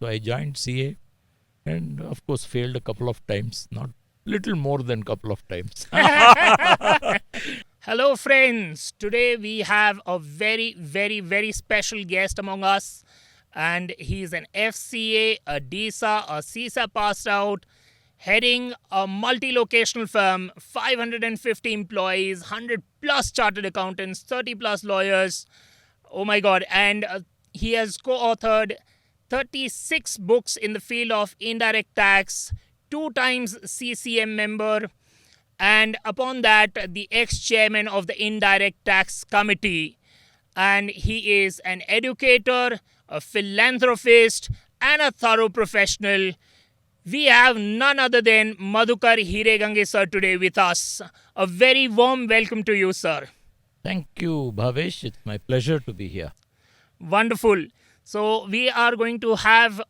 So I joined CA and of course failed a couple of times, not little more than couple of times. Hello, friends. Today we have a very, very, very special guest among us, and he's an FCA, a DISA, a CISA passed out, heading a multi-locational firm, 550 employees, 100 plus chartered accountants, 30 plus lawyers. Oh my God! And he has co-authored 36 books in the field of indirect tax, 2 times CCM member, and upon that, the ex-chairman of the Indirect Tax Committee. And he is an educator, a philanthropist, and a thorough professional. We have none other than Madhukar Hiregange sir today with us. A very warm welcome to you, sir. Thank you, Bhavesh. It's my pleasure to be here. Wonderful. So we are going to have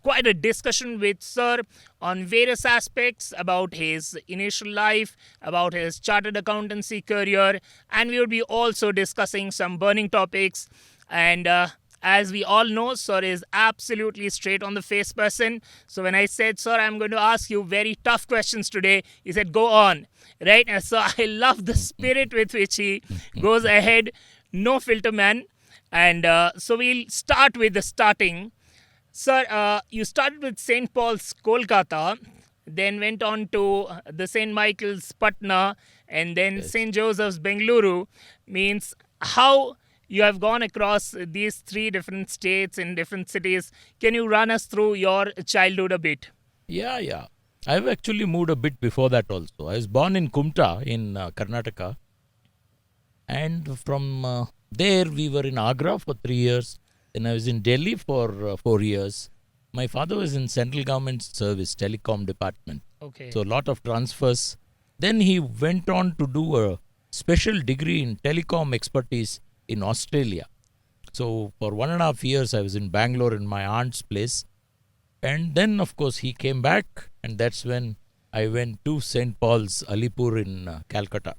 quite a discussion with Sir on various aspects about his initial life, about his chartered accountancy career, and we will be also discussing some burning topics. And as we all know, Sir is absolutely straight on the face person. So when I said, Sir, I'm going to ask you very tough questions today, he said, go on. Right? And so I love the spirit with which he goes ahead. No filter, man. And so we'll start with the starting. Sir, you started with St. Paul's, Kolkata, then went on to the St. Michael's, Patna, and then Yes. St. Joseph's, Bengaluru. Means how you have gone across these 3 different states in different cities. Can you run us through your childhood a bit? Yeah. I've actually moved a bit before that also. I was born in Kumta in Karnataka. And from there, we were in Agra for 3 years. Then I was in Delhi for 4 years. My father was in central government service, telecom department. Okay. So a lot of transfers. Then he went on to do a special degree in telecom expertise in Australia. So for 1.5 years, I was in Bangalore in my aunt's place. And then, of course, he came back, and that's when I went to St. Paul's, Alipur in Calcutta.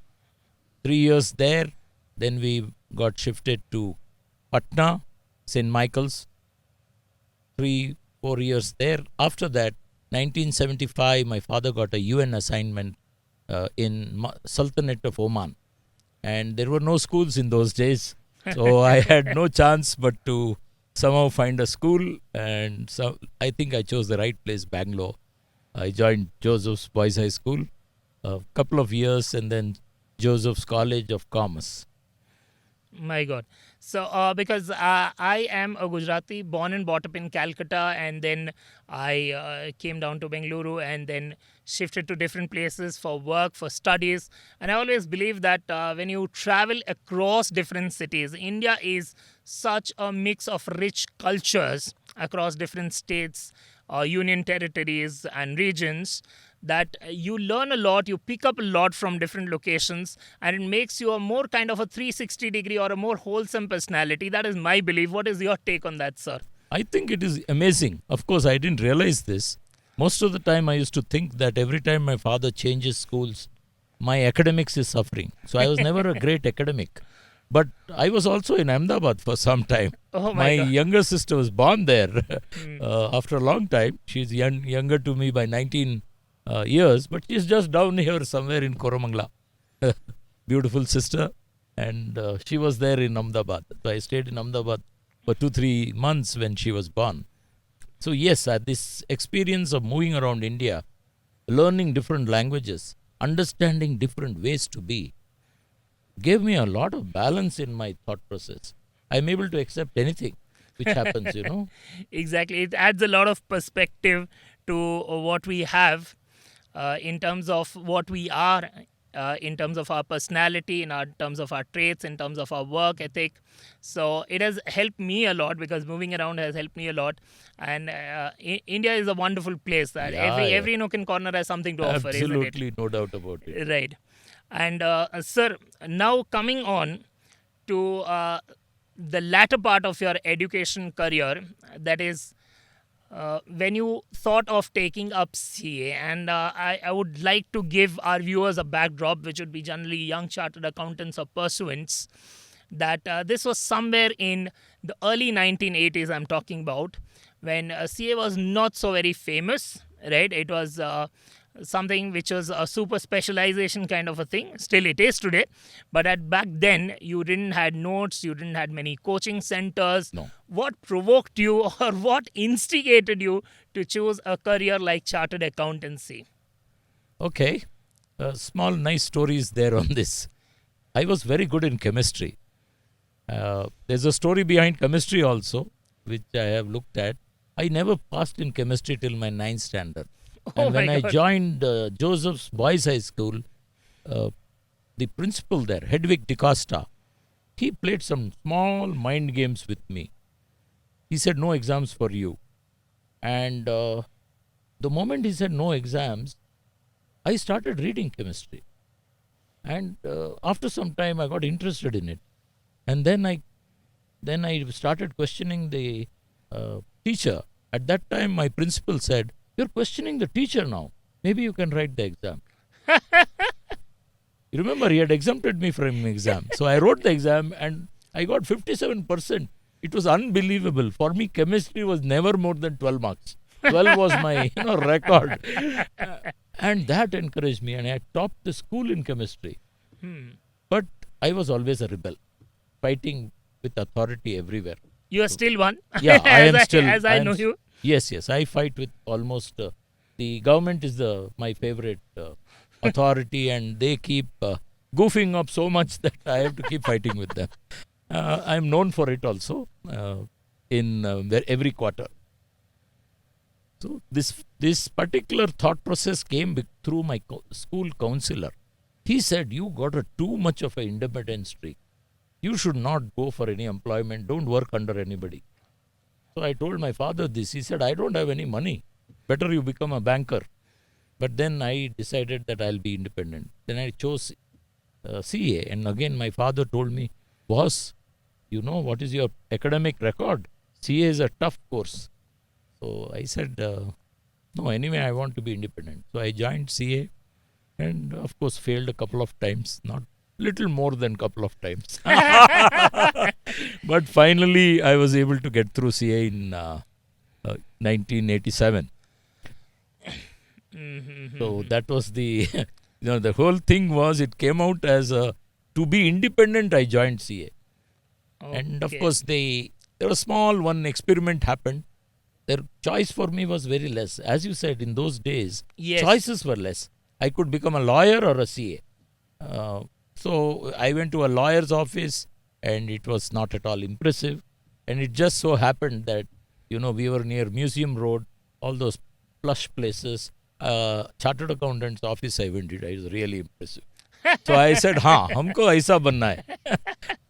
3 years there. Then we got shifted to Patna, St. Michael's. 3-4 years there. After that, 1975, my father got a UN assignment in Sultanate of Oman. And there were no schools in those days. So I had no chance but to somehow find a school. And so I think I chose the right place, Bangalore. I joined Joseph's Boys High School a couple of years and then Joseph's College of Commerce. My God. So, because I am a Gujarati, born and brought up in Calcutta, and then I came down to Bengaluru and then shifted to different places for work, for studies. And I always believe that when you travel across different cities, India is such a mix of rich cultures across different states, union territories, and regions, that you learn a lot, you pick up a lot from different locations, and it makes you a more kind of a 360 degree or a more wholesome personality. That is my belief. What is your take on that, sir? I think it is amazing. Of course, I didn't realize this. Most of the time, I used to think that every time my father changes schools, my academics is suffering. So I was never a great academic. But I was also in Ahmedabad for some time. Oh My my God. younger sister was born there after a long time. She's younger to me by 19 years, but she's just down here somewhere in Koramangala. Beautiful sister. And she was there in Ahmedabad. So I stayed in Ahmedabad for 2-3 months when she was born. So yes, this experience of moving around India, learning different languages, understanding different ways to be, gave me a lot of balance in my thought process. I'm able to accept anything which happens. Exactly. It adds a lot of perspective to what we have in terms of what we are, in terms of our personality, in terms of our traits, in terms of our work ethic. So it has helped me a lot because moving around has helped me a lot. And India is a wonderful place. That Yeah, every nook and corner has something to offer, isn't it? Absolutely, no doubt about it. Right. And sir, now coming on to the latter part of your education career, that is when you thought of taking up CA, and I would like to give our viewers a backdrop, which would be generally young chartered accountants or pursuants, that this was somewhere in the early 1980s I'm talking about, when CA was not so very famous, right? It was something which was a super specialization kind of a thing. Still it is today, but at back then you didn't had notes, you didn't had many coaching centers. No. What provoked you or what instigated you to choose a career like chartered accountancy? Okay. Small nice stories there on this. I was very good in chemistry. There's a story behind chemistry also, which I have looked at. I never passed in chemistry till my 9th standard. Oh And my when I God. joined Joseph's Boys High School, the principal there, Hedwig DeCosta, he played some small mind games with me. He said, no exams for you. And the moment he said no exams, I started reading chemistry. And after some time, I got interested in it. And then I started questioning the teacher. At that time, my principal said, "You're questioning the teacher now. Maybe you can write the exam." You remember, he had exempted me from exam. So I wrote the exam and I got 57%. It was unbelievable. For me, chemistry was never more than 12 marks. 12 was my record. And that encouraged me. And I topped the school in chemistry. But I was always a rebel, fighting with authority everywhere. You are still one. Yeah, I am still. As I know you. Yes. I fight with almost. The government is my favorite authority, and they keep goofing up so much that I have to keep fighting with them. I am known for it also in every quarter. So this particular thought process came through my school counselor. He said, "You got too much of an independent streak. You should not go for any employment. Don't work under anybody." So I told my father this. He said, "I don't have any money. Better you become a banker." But then I decided that I'll be independent. Then I chose CA. And again, my father told me, "Boss, you know what is your academic record? CA is a tough course." So I said, "No, anyway, I want to be independent." So I joined CA and, of course, failed a couple of times. Not little more than couple of times. But finally, I was able to get through CA in 1987. So that was the, the whole thing was, it came out as to be independent, I joined CA. And of course, there was one experiment happened. Their choice for me was very less. As you said, in those days, Yes. choices were less. I could become a lawyer or a CA. So I went to a lawyer's office and it was not at all impressive. And it just so happened that, we were near Museum Road, all those plush places. Chartered accountant's office I went to. It was really impressive. So I said, humko aisa banna hai.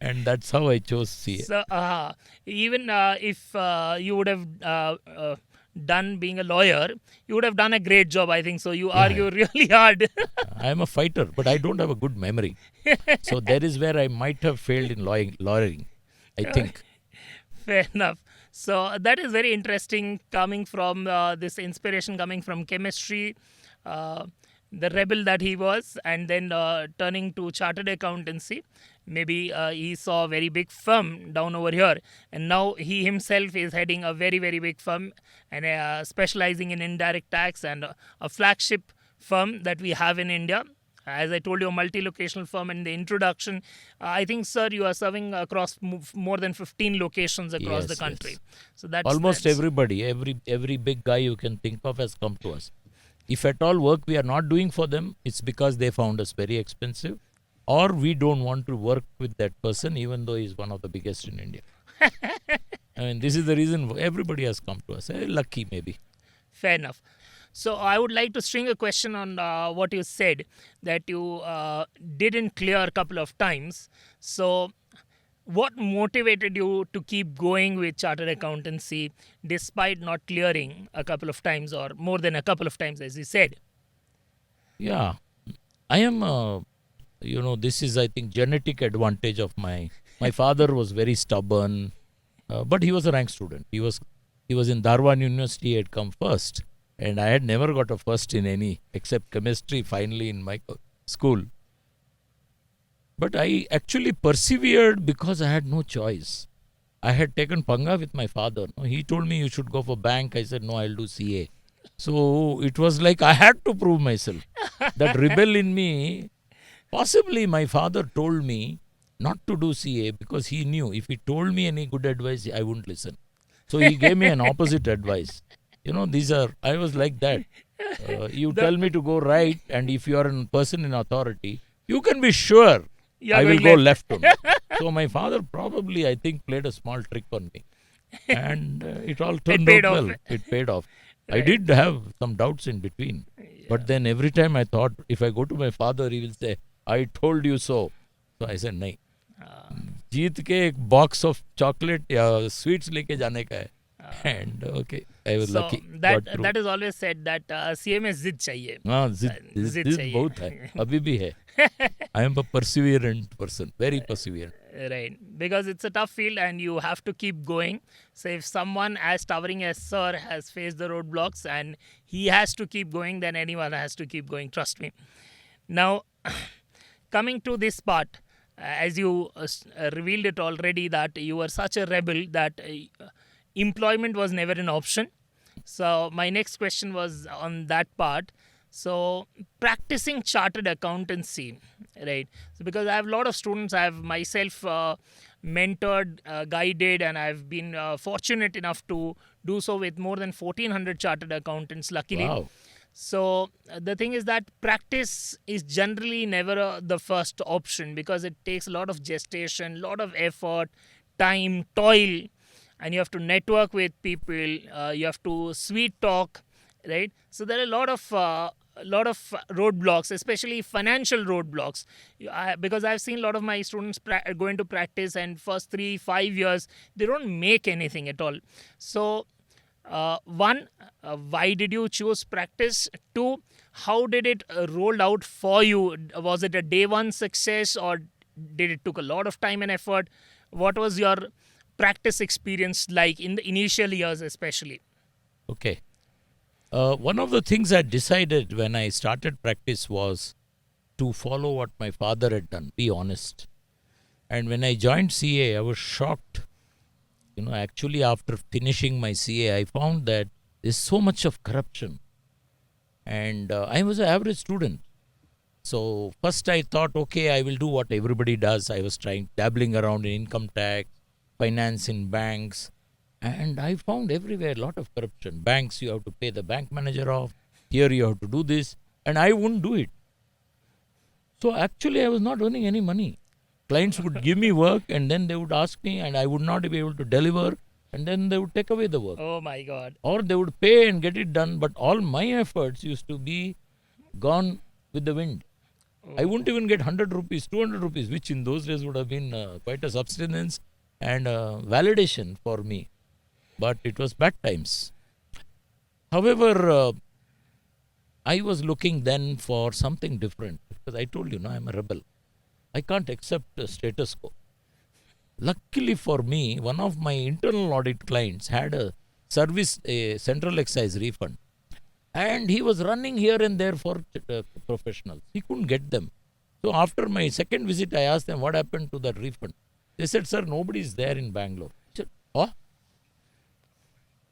And that's how I chose CA. So even if you would have done being a lawyer, you would have done a great job, I think. So you argue really hard. I am a fighter, but I don't have a good memory. So there is where I might have failed in lawyering, I think. Fair enough. So that is very interesting, coming from this inspiration coming from chemistry, the rebel that he was, and then turning to chartered accountancy. Maybe he saw a very big firm down over here, and now he himself is heading a very, very big firm and specializing in indirect tax, and a flagship firm that we have in India. As I told you, a multi-locational firm in the introduction. I think, sir, you are serving across more than 15 locations across the country. Yes. So that's Almost everybody, every big guy you can think of has come to us. If at all work we are not doing for them, it's because they found us very expensive, or we don't want to work with that person, even though he's one of the biggest in India. I mean, this is the reason everybody has come to us. Lucky, maybe. Fair enough. So I would like to string a question on what you said, that you didn't clear a couple of times. So what motivated you to keep going with chartered accountancy despite not clearing a couple of times, or more than a couple of times, as you said? Yeah. I am, this is, I think, genetic advantage of my father was very stubborn, but he was a rank student. He was in Darwan University, he had come first. And I had never got a first in any, except chemistry, finally in my school. But I actually persevered because I had no choice. I had taken panga with my father. No, he told me you should go for bank. I said no, I'll do CA. So it was like I had to prove myself. That rebel in me, possibly my father told me not to do CA because he knew if he told me any good advice, I wouldn't listen. So he gave me an opposite advice. I was like that. You The- tell me to go right, and if you are a person in authority, you can be sure You are I will going go left. left only. So my father probably, I think, played a small trick on me. And it all turned paid out off. well. It paid off. I Right. did have some doubts in between. But then every time I thought, if I go to my father, he will say, I told you so. So I said, नहीं. जीत के एक box of chocolate या sweets लेके जाने का है. And okay, I was So lucky. that Got through. that is always said that CA में जिद चाहिए. हाँ, जिद जिद जिद चाहिए. बहुत है, अभी भी है. I am a perseverant person, very perseverant. Right, because it's a tough field and you have to keep going. So if someone as towering as Sir has faced the roadblocks and he has to keep going, then anyone has to keep going. Trust me. Now, coming to this part, as you revealed it already, that you were such a rebel that employment was never an option. So my next question was on that part. So practicing chartered accountancy, right? So because I have a lot of students, I have myself mentored, guided, and I've been fortunate enough to do so with more than 1,400 chartered accountants, luckily. Wow. So the thing is that practice is generally never the first option because it takes a lot of gestation, lot of effort, time, toil, and you have to network with people. You have to sweet talk, right? So there are a lot of roadblocks, especially financial roadblocks. Because I've seen a lot of my students go into practice, and first 3-5 years they don't make anything at all. So one, why did you choose practice? Two, how did it roll out for you? Was it a day one success, or did it took a lot of time and effort? What was your practice experience like in the initial years, especially? Okay. One of the things I decided when I started practice was to follow what my father had done, be honest. And when I joined CA, I was shocked. Actually, after finishing my CA, I found that there's so much of corruption. And I was an average student. So first I thought, okay, I will do what everybody does. I was dabbling around in income tax, finance in banks. And I found everywhere a lot of corruption. Banks, you have to pay the bank manager off. Here you have to do this. And I wouldn't do it. So actually, I was not earning any money. Clients would give me work and then they would ask me and I would not be able to deliver. And then they would take away the work. Oh my God. Or they would pay and get it done. But all my efforts used to be gone with the wind. I wouldn't even get 100 rupees, 200 rupees, which in those days would have been quite a subsistence and validation for me. But it was bad times. However, I was looking then for something different because I told you, I'm a rebel. I can't accept the status quo. Luckily for me, one of my internal audit clients had a central excise refund. And he was running here and there for professionals. He couldn't get them. So after my second visit, I asked them what happened to that refund. They said, sir, nobody is there in Bangalore. I said, oh?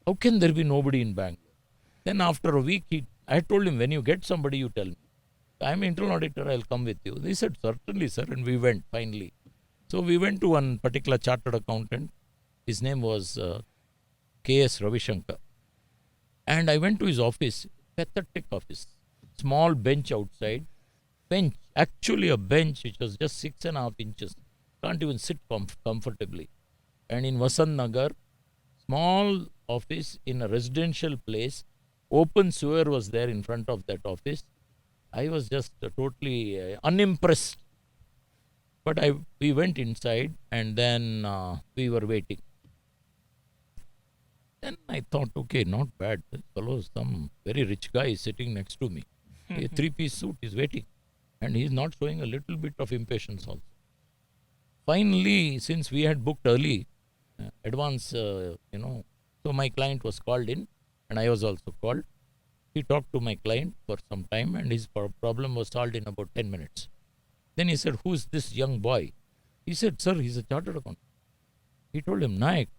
How can there be nobody in Bangalore? Then after a week, I told him, when you get somebody, you tell me. I'm an internal auditor, I'll come with you. They said, certainly, sir. And we went, finally. So we went to one particular chartered accountant. His name was K.S. Ravishankar. And I went to his office, pathetic office. Small bench outside. Bench, actually a bench which was just 6.5 inches. Can't even sit comfortably. And in Vasant Nagar, small office in a residential place. Open sewer was there in front of that office. I was just totally unimpressed. But we went inside and then we were waiting. Then I thought, okay, not bad. This fellow, some very rich guy is sitting next to me. A three-piece suit is waiting. And he's not showing a little bit of impatience also. Finally, since we had booked early, advance, so my client was called in and I was also called. He talked to my client for some time and his problem was solved in about 10 minutes. Then he said, who's this young boy? He said, sir, he's a chartered accountant. He told him, Naik,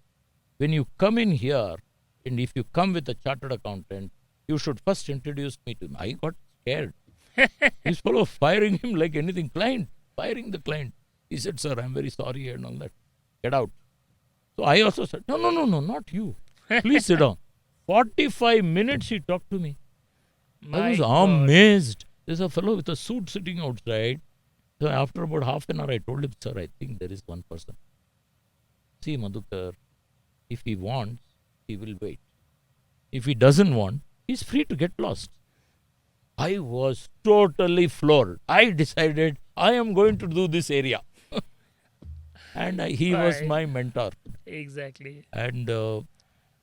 when you come in here, and if you come with a chartered accountant, you should first introduce me to him. I got scared. This fellow firing him like anything. Client, firing the client. He said, sir, I'm very sorry and all that. Get out. So I also said, no, not you. Please sit down. 45 minutes he talked to me. I was amazed. There's a fellow with a suit sitting outside. So after about half an hour, I told him, sir, I think there is one person. See, Madhukar, if he wants, he will wait. If he doesn't want, he's free to get lost. I was totally floored. I decided I am going to do this area. And he was my mentor. Exactly. And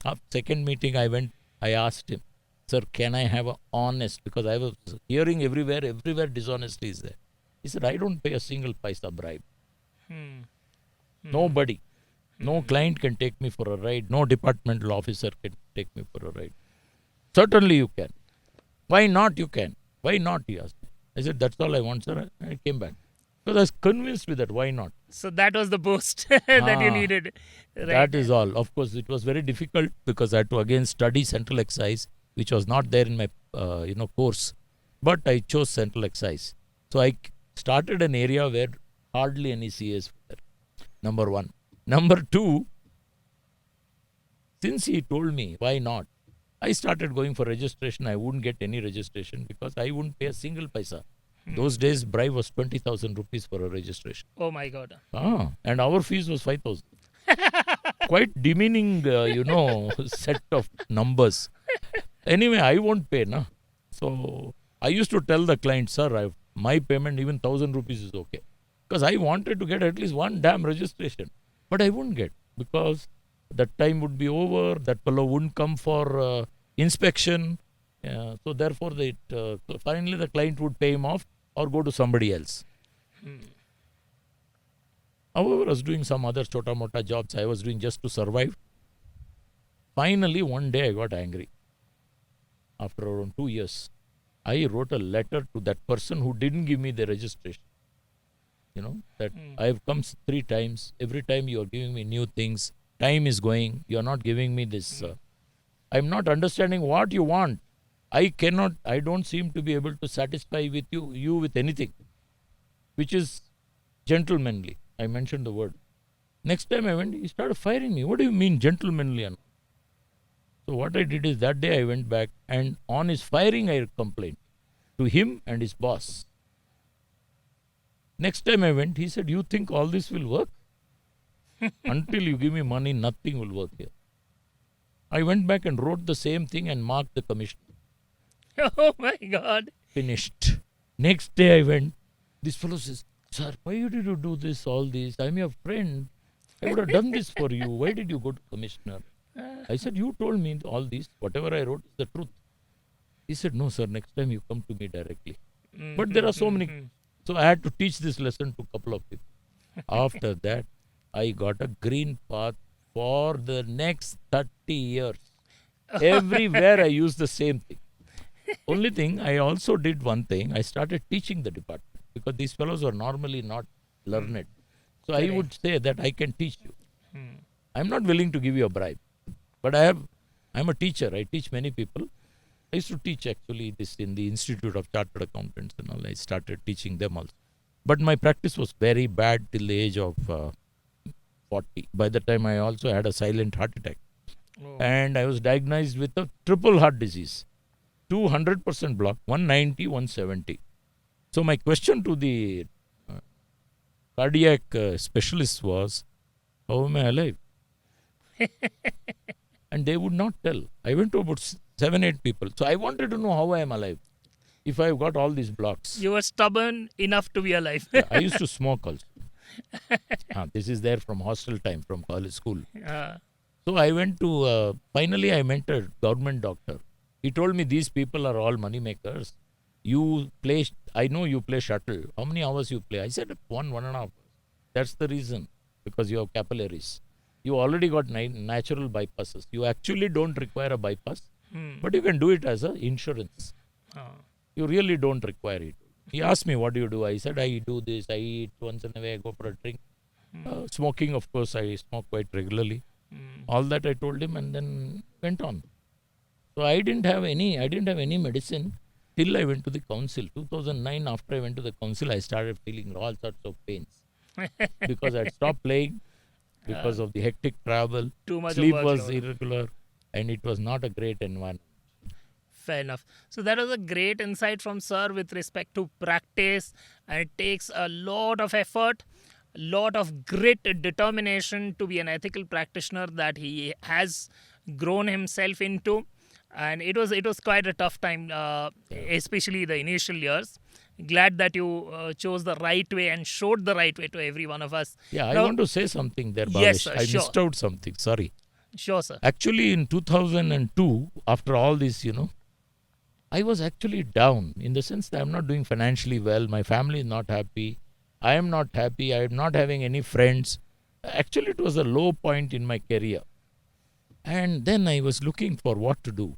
after second meeting, I asked him, sir, can I have a honest, because I was hearing everywhere dishonesty is there. He said, I don't pay a single paisa bribe. Nobody. No client can take me for a ride. No departmental officer can take me for a ride. Certainly you can. Why not you can? Why not, he asked me. I said, that's all I want, sir. And I came back. Because I was convinced with that. Why not? So that was the boost that you needed. Right? That is all. Of course, it was very difficult because I had to again study central excise, which was not there in my course. But I chose central excise. So I started an area where hardly any CAs were there. Number one. Number two, since he told me, why not? I started going for registration. I wouldn't get any registration because I wouldn't pay a single paisa. Those days, bribe was 20,000 rupees for a registration. Oh my God. And our fees was 5,000. Quite demeaning, set of numbers. Anyway, I won't pay, na. So I used to tell the client, sir, my payment, even 1,000 rupees is okay. Because I wanted to get at least one damn registration. But I wouldn't get because that time would be over. That fellow wouldn't come for inspection. So therefore, finally the client would pay him off or go to somebody else. However, I was doing some other chota-mota jobs I was doing just to survive. Finally, one day I got angry. After around 2 years, I wrote a letter to that person who didn't give me the registration. That I have come 3 times. Every time you are giving me new things. Time is going. You are not giving me this. I'm not understanding what you want. I don't seem to be able to satisfy with you with anything, which is gentlemanly. I mentioned the word. Next time I went, he started firing me. What do you mean gentlemanly? So what I did is that day I went back and on his firing I complained to him and his boss. Next time I went, he said, you think all this will work? Until you give me money, nothing will work here. I went back and wrote the same thing and marked the commission. Oh my God. Finished. Next day I went. This fellow says, sir, why did you do this, all this? I'm your friend. I would have done this for you. Why did you go to commissioner? I said, you told me all this. Whatever I wrote is the truth. He said, no, sir, next time you come to me directly. But there are so many. So I had to teach this lesson to a couple of people. After that, I got a green path for the next 30 years. Everywhere I used the same thing. Only thing, I also did one thing. I started teaching the department because these fellows are normally not learned. So I would say that I can teach you. I'm not willing to give you a bribe. But I'm a teacher. I teach many people. I used to teach actually this in the Institute of Chartered Accountants and all. I started teaching them also. But my practice was very bad till the age of 40. By the time I also had a silent heart attack. And I was diagnosed with a triple heart disease. 200% block, 190, 170. So my question to the cardiac specialist was, how am I alive? And they would not tell. I went to about 7-8 people. So I wanted to know how I am alive. If I've got all these blocks. You were stubborn enough to be alive. Yeah, I used to smoke also. This is there from hostel time, from college school. So I went to, finally I met a government doctor. He told me these people are all money makers. I know you play shuttle. How many hours you play? I said 1.5 hours. That's the reason. Because you have capillaries. You already got natural bypasses. You actually don't require a bypass. But you can do it as an insurance. You really don't require it. He asked me, what do you do? I said, I do this. I eat once in a way. I go for a drink. Smoking, of course, I smoke quite regularly. All that I told him, and then went on. So I didn't have any medicine till I went to the council. 2009, after I went to the council, I started feeling all sorts of pains because I stopped playing because of the hectic travel. Too much Sleep of was workload. irregular, and it was not a great environment. Fair enough. So that was a great insight from sir with respect to practice, and it takes a lot of effort, a lot of grit, determination to be an ethical practitioner that he has grown himself into. And it was quite a tough time, especially the initial years. Glad that you chose the right way and showed the right way to every one of us. Yeah, I Now- want to say something there, Bhavesh. Yes, sir, I sure. missed out something. Sorry. Sure, sir. Actually, in 2002, after all this, I was actually down in the sense that I'm not doing financially well. My family is not happy. I am not happy. I am not having any friends. Actually, it was a low point in my career. And then I was looking for what to do.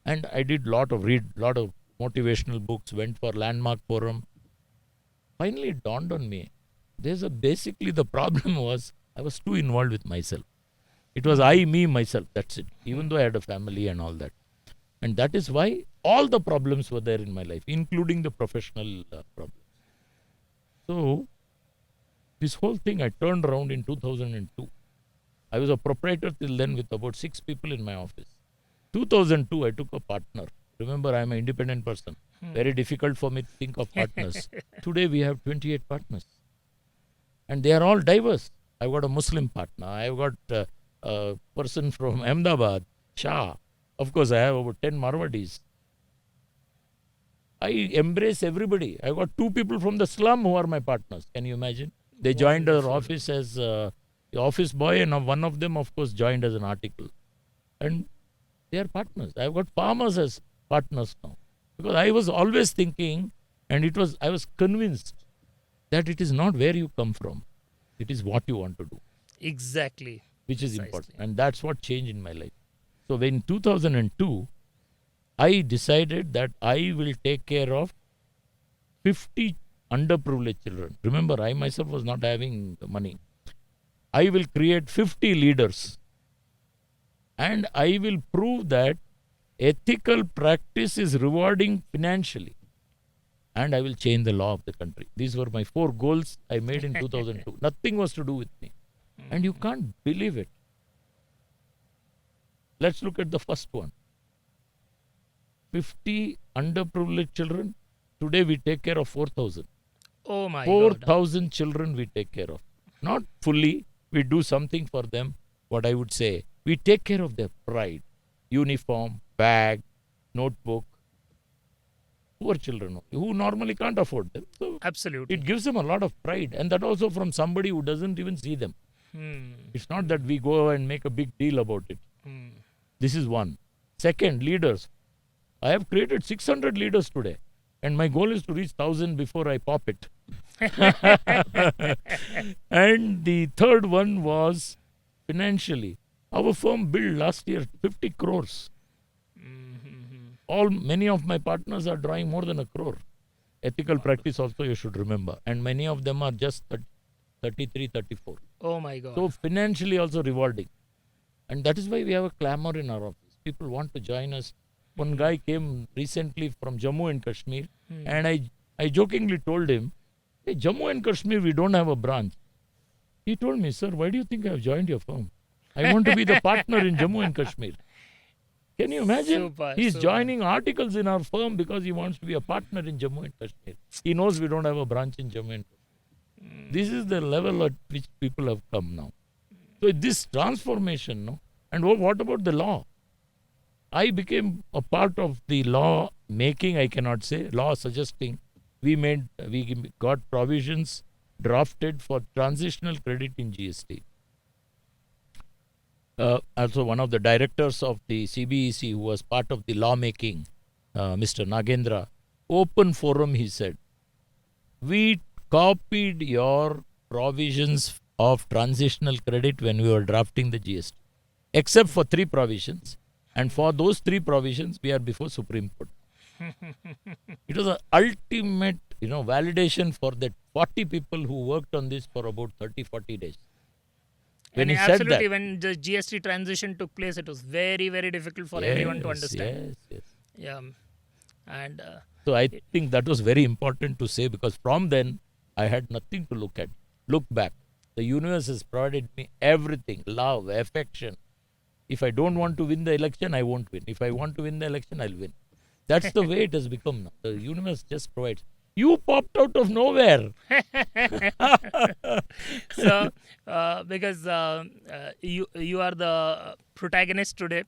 And I did lot of motivational books, went for landmark forum. Finally, it dawned on me. Basically the problem was I was too involved with myself. It was I, me, myself. That's it. Even though I had a family and all that. And that is why all the problems were there in my life, including the professional problems. So, this whole thing I turned around in 2002. I was a proprietor till then with about 6 people in my office. 2002, I took a partner. Remember, I am an independent person. Very difficult for me to think of partners. Today, we have 28 partners. And they are all diverse. I've got a Muslim partner. I've got a person from Ahmedabad, Shah. Of course, I have about 10 Marwadis. I embrace everybody. I've got 2 people from the slum who are my partners. Can you imagine? They joined our office as the office boy, and one of them, of course, joined as an article. And they are partners. I've got farmers as partners now. Because I was always thinking, and I was convinced that it is not where you come from. It is what you want to do, Exactly. which is Precisely. important. And that's what changed in my life. So when 2002, I decided that I will take care of 50 underprivileged children. Remember, I myself was not having the money. I will create 50 leaders. And I will prove that ethical practice is rewarding financially. And I will change the law of the country. These were my 4 goals I made in 2002. Nothing was to do with me. And you can't believe it. Let's look at the first one. 50 underprivileged children. Today we take care of 4,000. Oh my God. 4,000 children we take care of. Not fully. We do something for them. What I would say, we take care of their pride. Uniform, bag, notebook. Poor children who normally can't afford them. So Absolutely. it gives them a lot of pride. And that also from somebody who doesn't even see them. It's not that we go and make a big deal about it. This is one. Second, leaders. I have created 600 leaders today. And my goal is to reach 1,000 before I pop it. And the third one was financially. Our firm billed last year 50 crores. Many of my partners are drawing more than 1 crore. Ethical practice also you should remember. And many of them are just 33, 34. Oh my God. So financially also rewarding. And that is why we have a clamor in our office. People want to join us. One guy came recently from Jammu and Kashmir, and I jokingly told him, hey, Jammu and Kashmir, we don't have a branch. He told me, sir, why do you think I have joined your firm? I want to be the partner in Jammu and Kashmir. Can you imagine? Super, He's super. joining articles in our firm because he wants to be a partner in Jammu and Kashmir. He knows we don't have a branch in Jammu and Kashmir. This is the level at which people have come now. So this transformation, no? And what about the law? I became a part of the law making, I cannot say, law suggesting. We got provisions drafted for transitional credit in GST. Also, one of the directors of the CBEC who was part of the law making, Mr. Nagendra, open forum, he said, we copied your provisions of transitional credit when we were drafting the GST, except for 3 provisions. And for those 3 provisions, we are before Supreme Court. It was an ultimate, validation for that 40 people who worked on this for about 30, 40 days. When And he said that, absolutely, when the GST transition took place, it was very, very difficult for everyone to understand. Yes. Yeah. And So I think that was very important to say, because from then I had nothing to look back. The universe has provided me everything: love, affection. If I don't want to win the election, I won't win. If I want to win the election, I'll win. That's the way it has become now. The universe just provides. You popped out of nowhere. so, because you are the protagonist today,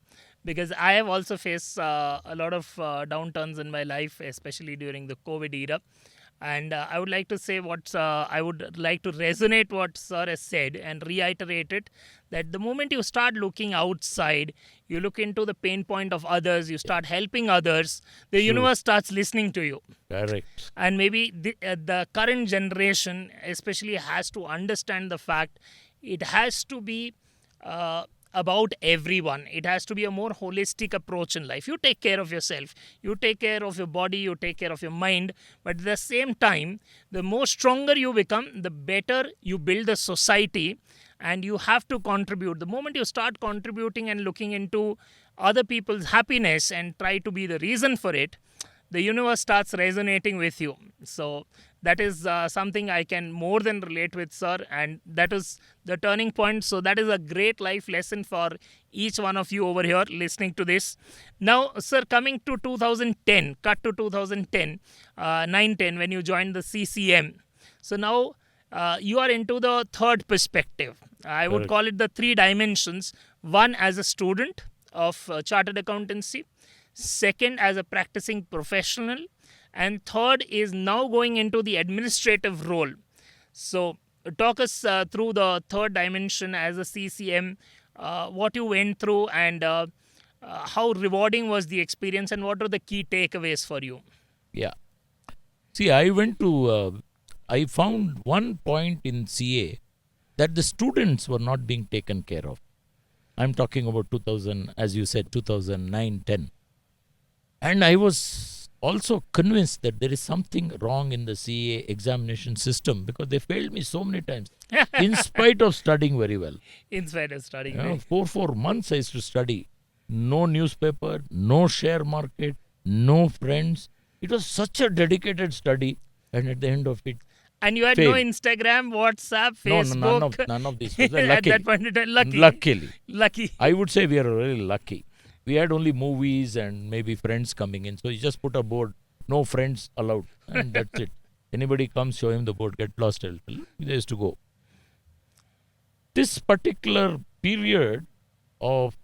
because I have also faced a lot of downturns in my life, especially during the COVID era. And I would like to say I would like to resonate what Sir has said and reiterate it, that the moment you start looking outside, you look into the pain point of others, you start helping others, the universe starts listening to you. Correct. And maybe the current generation especially has to understand the fact it has to be about everyone. It has to be a more holistic approach in life. You take care of yourself, you take care of your body, you take care of your mind, but at the same time, the more stronger you become, the better you build a society. And you have to contribute. The moment you start contributing and looking into other people's happiness and try to be the reason for it, the universe starts resonating with you. So that is something I can more than relate with, sir, and that is the turning point. So that is a great life lesson for each one of you over here listening to this. Now, sir, coming to 2010, cut to 2010, 9-10, when you joined the CCM. So now you are into the third perspective. I would call it the three dimensions. One, as a student of chartered accountancy. Second, as a practicing professional. And third is now going into the administrative role. So talk us through the third dimension as a CCM, what you went through, and how rewarding was the experience, and what are the key takeaways for you? Yeah. See, I found one point in CA that the students were not being taken care of. I'm talking about 2000, as you said, 2009-10. And I was also convinced that there is something wrong in the CA examination system, because they failed me so many times, in spite of studying very well. In spite of studying. 4 months I used to study. No newspaper, no share market, no friends. It was such a dedicated study. And at the end of it, and you had failed. no Instagram, WhatsApp, No, Facebook. none of these. At that point in time, Luckily. Lucky. I would say we are really lucky. We had only movies and maybe friends coming in. So you just put a board, no friends allowed. And that's it. Anybody comes, show him the board, get lost a little. They used to go. This particular period of,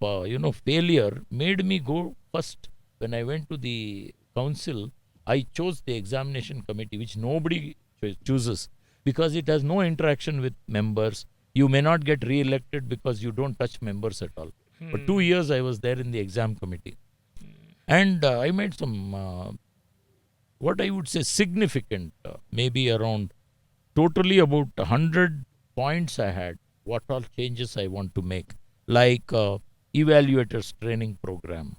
failure made me go first. When I went to the council, I chose the examination committee, which nobody chooses, because it has no interaction with members. You may not get re-elected because you don't touch members at all. For 2 years, I was there in the exam committee. And I made some, what I would say, significant, maybe around, totally about 100 points I had, what all changes I want to make. Like evaluators training program,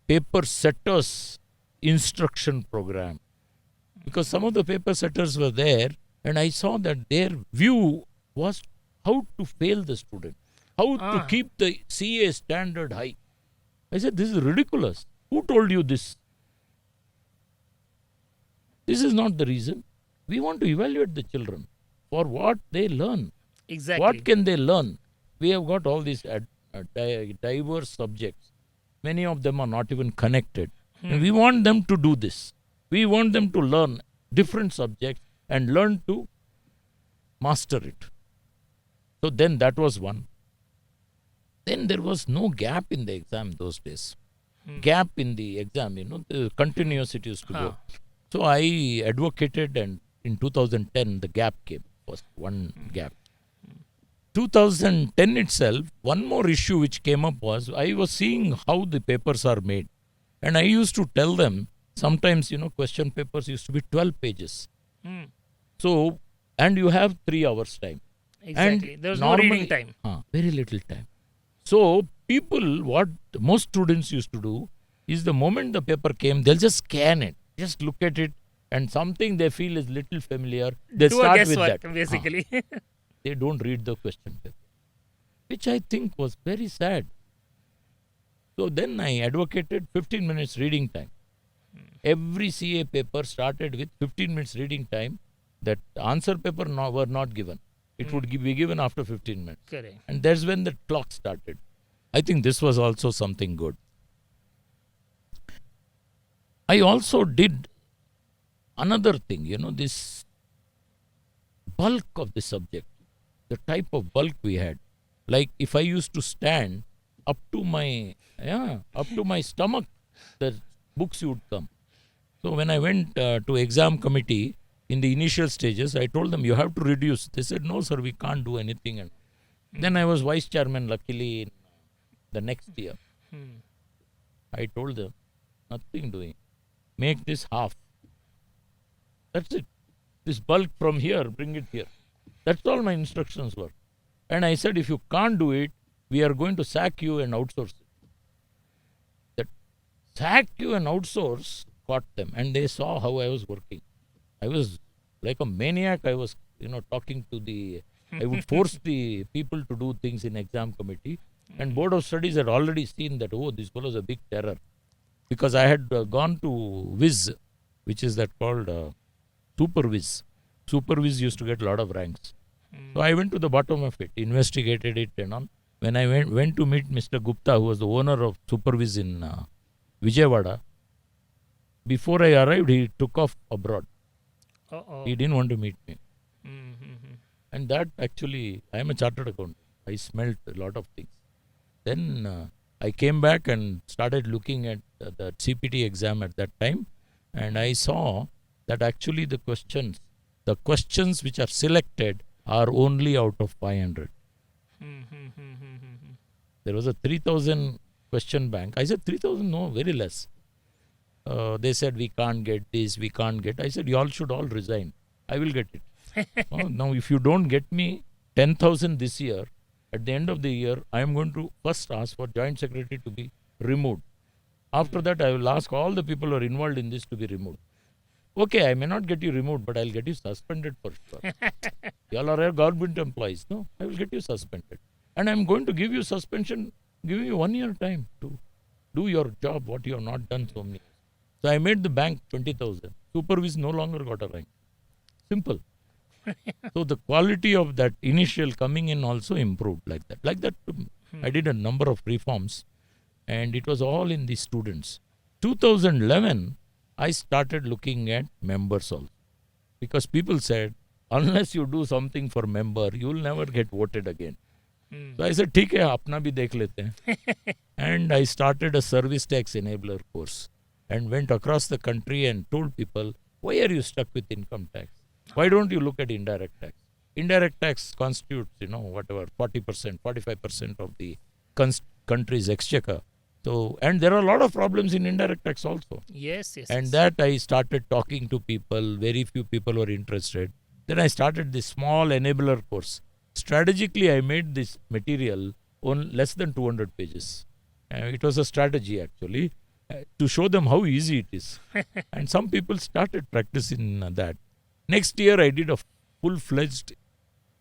paper setters instruction program. Because some of the paper setters were there, and I saw that their view was how to fail the student, how to keep the CA standard high. I said, this is ridiculous. Who told you this? This is not the reason. We want to evaluate the children for what they learn. Exactly. What can they learn? We have got all these diverse subjects. Many of them are not even connected. And we want them to do this. We want them to learn different subjects and learn to master it. So then that was one. Then there was no gap in the exam those days. Gap in the exam, the continuous it used to go. So I advocated, and in 2010 the gap came. First one gap. 2010 itself, one more issue which came up was, I was seeing how the papers are made. And I used to tell them, sometimes, question papers used to be 12 pages. So, and you have 3 hours time. Exactly. And There's no reading time. Very little time. So, people, what most students used to do is the moment the paper came, they'll just scan it, just look at it, and something they feel is little familiar, they Do a start with guesswork, that. basically. They don't read the question paper, which I think was very sad. So then I advocated 15 minutes reading time. Every CA paper started with 15 minutes reading time. That answer paper were not given. It would be given after 15 minutes. Correct. And that's when the clock started. I think this was also something good. I also did another thing, this bulk of the subject, the type of bulk we had. Like if I used to stand up to my stomach, the books would come. So when I went to exam committee in the initial stages, I told them, you have to reduce. They said, no, sir, we can't do anything. And then I was vice chairman, luckily, in the next year. I told them, nothing doing. Make this half. That's it. This bulk from here, bring it here. That's all my instructions were. And I said, if you can't do it, we are going to sack you and outsource it. That sack you and outsource caught them. And they saw how I was working. I was like a maniac. I was, talking to I would force the people to do things in exam committee. And Board of Studies had already seen that, this fellow is a big terror. Because I had gone to Viz, which is that called Super Viz. Super Viz used to get a lot of ranks. So I went to the bottom of it, investigated it and all. When I went to meet Mr. Gupta, who was the owner of Super Viz in Vijayawada, before I arrived, he took off abroad. He didn't want to meet me. And that actually, I am a chartered accountant. I smelt a lot of things. Then I came back and started looking at the CPT exam at that time. And I saw that actually the questions which are selected are only out of 500. There was a 3,000 question bank. I said, 3,000? No, very less. They said, we can't get this, we can't get. I said, you all should all resign. I will get it. Now, if you don't get me 10,000 this year, at the end of the year, I am going to first ask for Joint Secretary to be removed. After that, I will ask all the people who are involved in this to be removed. Okay, I may not get you removed, but I'll get you suspended for sure. You all are government employees. No, I will get you suspended. And I'm going to give you suspension, giving you 1 year time to do your job, what you have not done so many. So I made the bank 20,000. Supervis no longer got a rank. Simple. So the quality of that initial coming in also improved like that. I did a number of reforms and it was all in the students. 2011, I started looking at members also. Because people said, unless you do something for member, you will never get voted again. So I said, ठीक है, अपना भी देख लेते हैं. And I started a service tax enabler course and went across the country and told people, why are you stuck with income tax? Why don't you look at indirect tax? Indirect tax constitutes, 40%, 45% of the country's exchequer. So, and there are a lot of problems in indirect tax also. Yes. And that I started talking to people, very few people were interested. Then I started this small enabler course. Strategically, I made this material on less than 200 pages. It was a strategy actually to show them how easy it is. And some people started practicing that. Next year, I did a full-fledged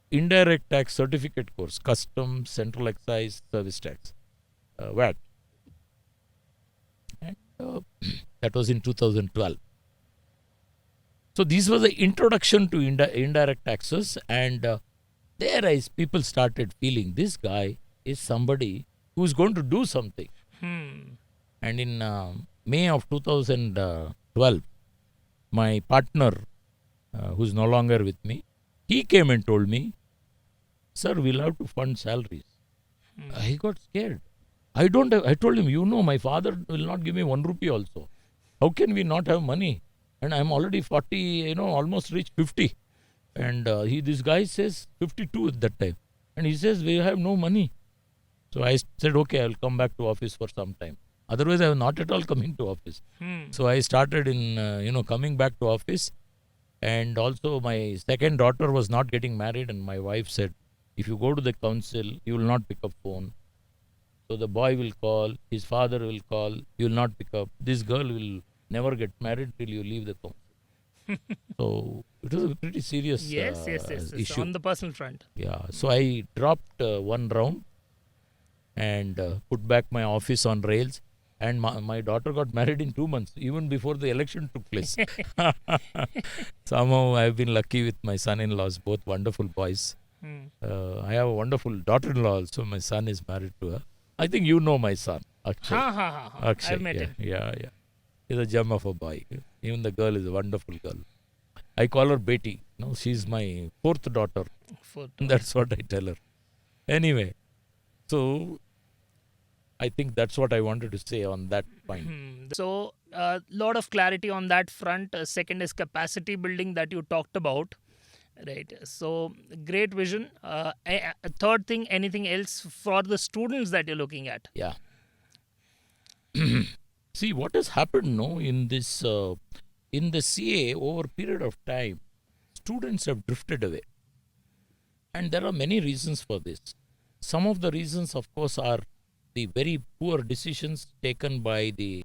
indirect tax certificate course, customs, central excise, service tax, VAT. And that was in 2012. So this was the introduction to indirect taxes, and there people started feeling this guy is somebody who's going to do something. And in May of 2012, my partner, who's no longer with me, he came and told me, sir, we'll have to fund salaries. I got scared. I told him, my father will not give me 1 rupee also. How can we not have money? And I'm already 40, almost reached 50. And this guy says 52 at that time. And he says, we have no money. So I said, okay, I'll come back to office for some time. Otherwise, I was not at all coming to office. So I started in, coming back to office. And also my second daughter was not getting married. And my wife said, if you go to the council, you will not pick up phone. So the boy will call, his father will call, you will not pick up. This girl will never get married till you leave the council. So it was a pretty serious Yes, issue. on the personal front. Yeah. So I dropped one round and put back my office on rails. And my daughter got married in 2 months, even before the election took place. Somehow I've been lucky with my son-in-laws, both wonderful boys. I have a wonderful daughter-in-law also. My son is married to her. I think you know my son, Akshay. Akshay, I've met him. Yeah. He's a gem of a boy. Even the girl is a wonderful girl. I call her Beti. No, she's my fourth daughter. That's what I tell her. Anyway, so I think that's what I wanted to say on that point. So, a lot of clarity on that front. Second is capacity building that you talked about. Right. So, great vision. A third thing, anything else for the students that you're looking at? Yeah. See, what has happened in this, in the CA over a period of time, students have drifted away. And there are many reasons for this. Some of the reasons, of course, are the very poor decisions taken by the